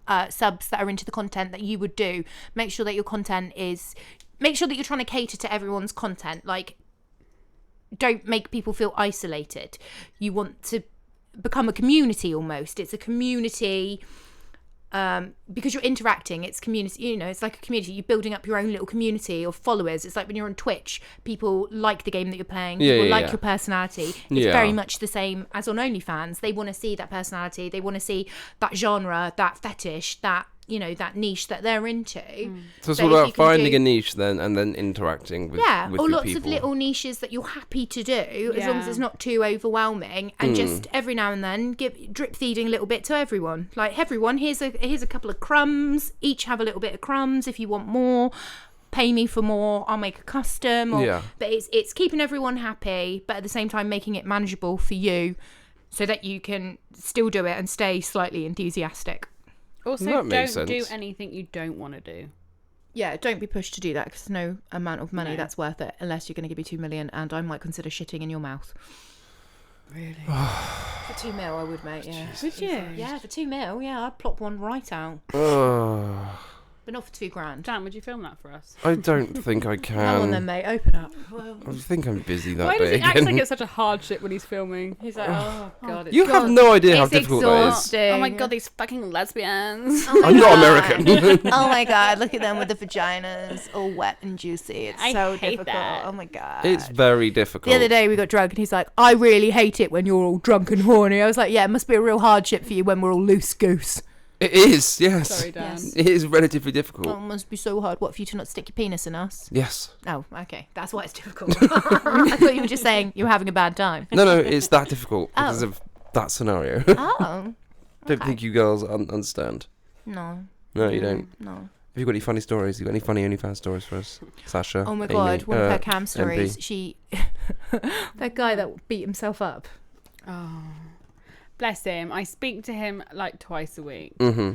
of subs that are into the content that you would do. Make sure that your content is. Make sure that you're trying to cater to everyone's content. Like, don't make people feel isolated. You want to become a community almost. It's a community. Because you're interacting, it's community, you know, it's like a community. You're building up your own little community of followers. It's like when you're on Twitch, people like the game that you're playing, people like your personality. It's very much the same as on OnlyFans. They want to see that personality, they want to see that genre, that fetish, that, you know, that niche that they're into. So it's But all if you about can finding do- a niche then and then interacting with, with or your lots people. of little niches that you're happy to do, as long as Yeah. it's not too overwhelming, and just every now and then drip feeding a little bit to everyone. Like, everyone, here's a couple of crumbs. Each have a little bit of crumbs. If you want more, pay me for more. I'll make a custom. Or, Yeah. But it's keeping everyone happy, but at the same time making it manageable for you, so that you can still do it and stay slightly enthusiastic. Also, That makes don't do sense. anything you don't want to do. Yeah, don't be pushed to do that, because no amount of money that's worth it, unless you're going to give me 2 million, and I might consider shitting in your mouth. Really? For 2 mil, I would, mate. Yeah. Would you? Yeah, for 2 mil, yeah, I'd plop one right out, Ugh. but not for 2 grand. Dan, would you film that for us? I don't think I Come on then, can. mate, open up. I think I'm busy that Why does day he act like again. it's such a hardship when he's filming? He's like, oh god, it's You have no idea how it's difficult that is. exhausting. Oh my god, these fucking lesbians. Oh my I'm not God. American. Oh my god, look at them with the vaginas all wet and juicy. It's I so hate difficult. that. Oh my god. It's very difficult. The other day we got drunk and he's like, I really hate it when you're all drunk and horny. I was like, yeah, it must be a real hardship for you when we're all loose goose. It is, yes. Sorry, Dan. Yes. It is relatively difficult. Oh, it must be so hard. What, for you to not stick your penis in us? Yes. Oh, okay. That's why it's difficult. I thought you were just saying you were having a bad time. No, it's that difficult because Oh. of that scenario. Oh. Don't think you girls understand. No. No, you don't. No. Have you got any funny stories? You got any funny OnlyFans stories for us, Sasha? Oh my Amy, god, one of her MP? cam stories, she... that guy that beat himself up. Oh, bless him. I speak to him like twice a week. Mm-hmm.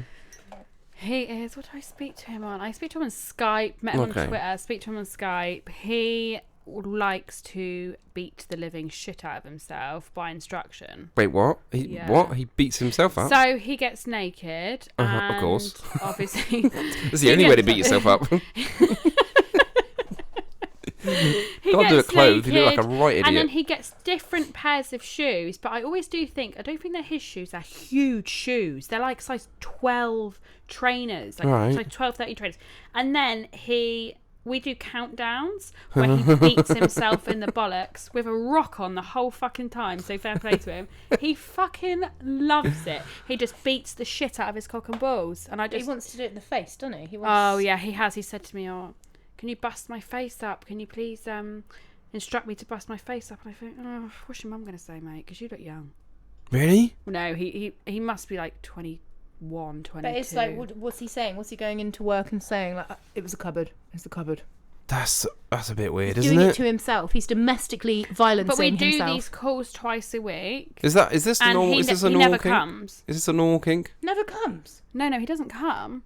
He is. What do I speak to him on? I speak to him on Skype. Met him Okay. on Twitter. Speak to him on Skype. He likes to beat the living shit out of himself by instruction. Wait, what? Yeah. What? He beats himself up? So he gets naked. Uh-huh, of course. and Obviously, That's the only way to beat yourself up. he Can't do it gets clothed. You look like a naked, right and then idiot. he gets different pairs of shoes. But I always do think, I don't think they're his shoes. They're huge shoes. They're like size 12 trainers. Like Right. size 12, 13 trainers. And then we do countdowns where he beats himself in the bollocks with a rock on the whole fucking time. So fair play to him. He fucking loves it. He just beats the shit out of his cock and balls. And I just... He wants to do it in the face, doesn't he? He Oh, yeah, he has. He said to me, oh, can you bust my face up? Can you please instruct me to bust my face up? And I think, oh, what's your mum going to say, mate? Because you look young. Really? No, he must be like 21, 22. But it's like, what's he saying? What's he going into work and saying? Like, it was a cupboard. It's the cupboard. That's a bit weird, He's isn't doing it? it to himself. He's domestically violencing But we do himself. these calls twice a week. Is this And normal? he, Is this a he normal never kink? comes. Is this a normal kink? Never comes. No, he doesn't come.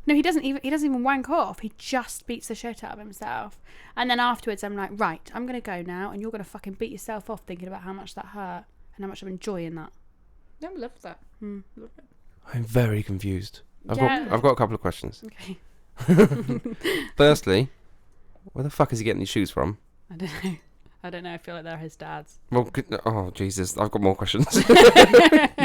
No, he doesn't even wank off. He just beats the shit out of himself. And then afterwards I'm like, right, I'm going to go now and you're going to fucking beat yourself off thinking about how much that hurt and how much I'm enjoying that. I love that. Mm. I'm very confused. I've Yeah. got a couple of questions. Okay. Firstly, where the fuck is he getting these shoes from? I don't know. I feel like they're his dad's. Well, oh Jesus, I've got more questions. You I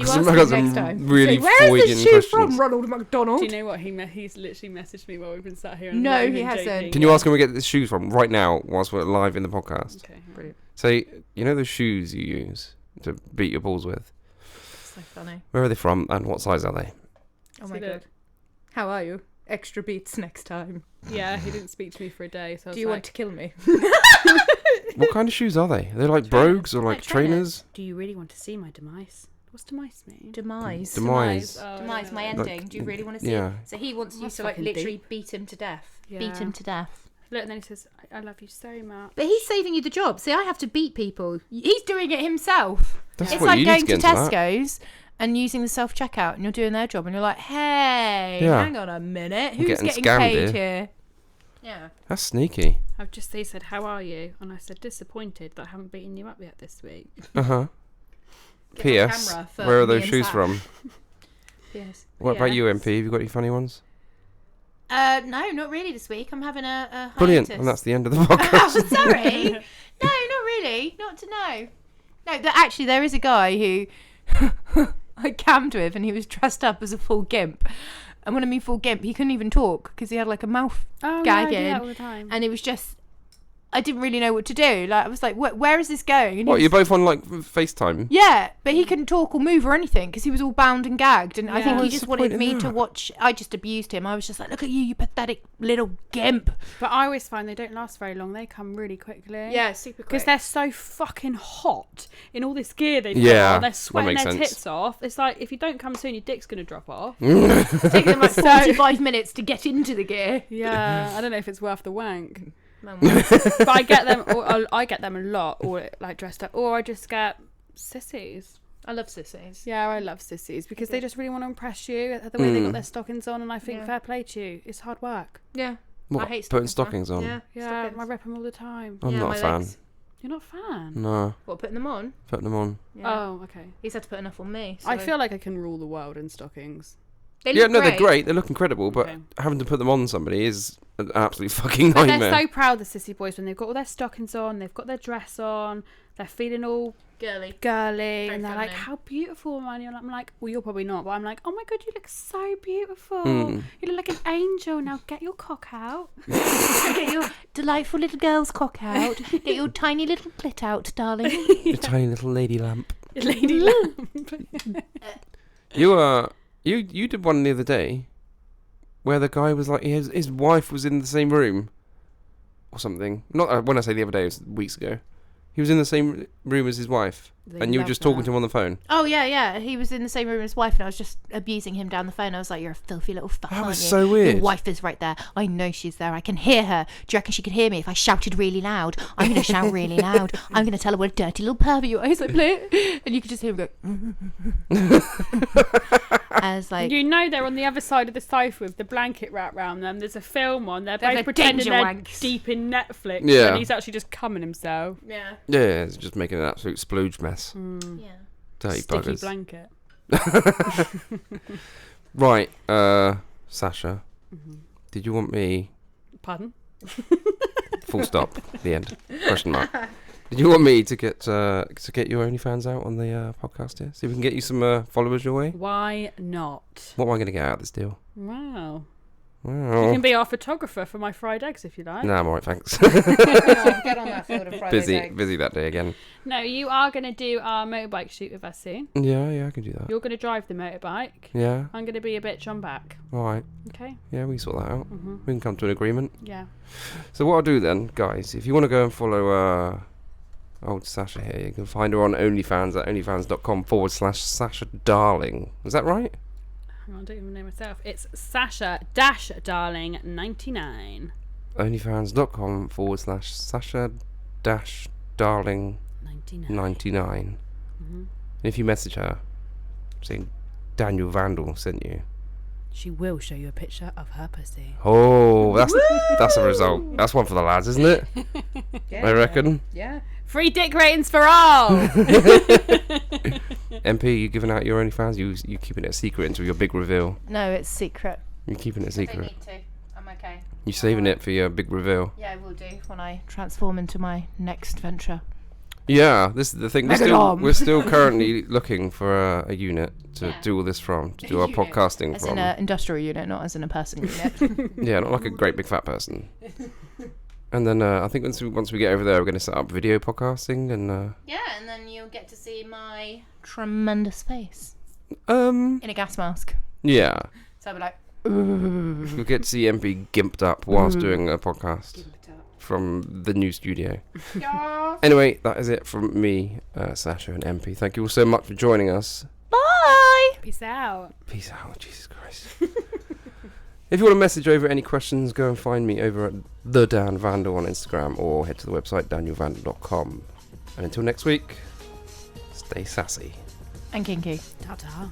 ask him got next time. some really Say, where's Freudian this shoe questions. from, Ronald McDonald? Do you know what? He's literally messaged me while we've been sat here. And No, not he even hasn't. joking. Can you ask him where we get these shoes from right now whilst we're live in the podcast? Okay. Brilliant. So, you know those shoes you use to beat your balls with? So funny. Where are they from and what size are they? Oh See my that? god. How are you? Extra beats next time. Yeah, he didn't speak to me for a day. So I was Do you like, want to kill me? What kind of shoes are they? Are they like brogues or like trainers? Do you really want to see my demise? What's demise mean? Demise. Demise. Oh, Demise, my no. ending. Do you really want to see yeah. it? So he wants you That's to like fucking literally deep. beat him to death. Yeah. Beat him to death. Look, and then he says, I love you so much. But he's saving you the job. See, I have to beat people. He's doing it himself. That's It's what like you going need to to get into that. Tesco's and using the self-checkout and you're doing their job and you're like, hey, Yeah. hang on a minute. You're Who's getting getting scammed paid here. here? Yeah. That's sneaky. He said, how are you? And I said, disappointed that I haven't beaten you up yet this week. Uh-huh. Get on P.S. camera for Where are me those and shoes Sat. from? Yes. What about you, P.S. MP? Have you got any funny ones? No, not really this week. I'm having a hiatus. Brilliant. And that's the end of the podcast. Oh, sorry. No, not really. Not to know. No, actually, there is a guy who I cammed with, and he was dressed up as a full gimp. And when I mean full gimp, he couldn't even talk because he had like a mouth Oh, gag yeah, I do in, that all the time. and it was just. I didn't really know what to do. Like I was like, where is this going? And he What, was- you're both on like FaceTime? Yeah, but he couldn't talk or move or anything because he was all bound and gagged. And I think Yeah. he What's just the wanted point in me to that? watch. I just abused him. I was just like, look at you, you pathetic little gimp. But I always find they don't last very long. They come really quickly. super Because they're so fucking hot in all this gear they've Yeah, got. They're that sweating makes their sense. tits off. It's like, if you don't come soon, your dick's going to drop off. It's taking them like 45 minutes to get into the gear. Yeah, I don't know if it's worth the wank. But I get them. I get them a lot, or like dressed up, or I just get sissies. I love sissies. Yeah, I love sissies because they just really want to impress you. The way they got their stockings on, and I think Yeah. fair play to you. It's hard work. Yeah. What, I hate putting stockings, stockings on? Yeah. Yeah, stockings. I rep them all the time. I'm Yeah, not my a fan. legs. You're not a fan. No, What, putting them on? putting them on. Yeah. Oh, okay. He's had to put enough on me. I so- feel like I can rule the world in stockings. They Yeah, look no, they're great. They look incredible, but Okay. having to put them on somebody is an absolute fucking But nightmare. they're so proud, the sissy boys, when they've got all their stockings on, they've got their dress on, they're feeling all Girly. girly, Very and they're like, feminine. how beautiful am I? And I'm like, well, you're probably not, but I'm like, oh my god, you look so beautiful. Mm. You look like an angel. Now get your cock out. Get your delightful little girl's cock out. Get your tiny little clit out, darling. Your tiny little lady lamp. Lady lamp. You did one the other day where the guy was like, his wife was in the same room or something. Not when I say the other day, it was weeks ago. He was in the same room as his wife, They and you were love just talking that. to him on the phone. Oh, yeah. He was in the same room as his wife, and I was just abusing him down the phone. I was like, you're a filthy little fuck, That aren't was you? so weird. Your wife is right there. I know she's there. I can hear her. Do you reckon she could hear me if I shouted really loud? I'm going to shout really loud. I'm going to tell her what a dirty little pervert you are. He's like, play it. And you could just hear him go... I was like... You know they're on the other side of the sofa with the blanket wrapped round them. There's a film on. They're They're both the pretending danger they're wanks. deep in Netflix. Yeah. And he's actually just coming himself. Yeah. Yeah, it's just making an absolute splooge mess. Yeah. Dirty Sticky buggers. blanket. Right, Sasha, did you want me... Pardon? Full stop. The end. Question mark. Did you want me to get your OnlyFans out on the podcast here? See if we can get you some followers your way? Why not? What am I going to get out of this deal? Wow. You Well, can be our photographer for my fried eggs if you like. nah, I'm alright, thanks. Get on that field of fried busy that day again. No, you are going to do our motorbike shoot with us soon. Yeah, I can do that. You're going to drive the motorbike. Yeah, I'm going to be a bitch on back. alright. Okay? Yeah, we can sort that out. Mm-hmm. We can come to an agreement. Yeah. So what I'll do then, guys, if you want to go and follow old Sasha here, you can find her on OnlyFans at onlyfans.com/Sasha Darling. Is that right? Hang on, I don't even know myself. It's Sasha-Darling99. onlyfans.com/Sasha-Darling99. And if you message her saying Daniel Vandal sent you, She will show you a picture of her pussy. oh, that's a result. That's one for the lads, isn't it? Yeah. I reckon. Yeah. Free dick ratings for all! MP, you giving out your OnlyFans? You keeping it a secret until your big reveal? No, it's secret. You keeping it a If they secret? need to, I'm okay. You saving it for your big reveal? Yeah, I will do when I transform into my next venture. Yeah, this is the thing. Megalom. We're still currently looking for a unit to Yeah. do all this from, to do our Unit. podcasting As from. in an industrial unit, not as in a person unit. Yeah, not like a great big fat person. And then I think once we get over there, we're going to set up video podcasting and Yeah, and then you'll get to see my tremendous face um in a gas mask. yeah, So I'll be like, we'll get to see MP gimped up whilst doing a podcast from the new studio. yeah. Anyway, that is it from me, Sasha and MP. Thank you all so much for joining us. Bye. Peace out. Peace out, Jesus Christ. If you want to message over any questions, go and find me over at the Dan Vandal on Instagram or head to the website danielvandal.com. And until next week, stay sassy. And kinky. Ta-ta.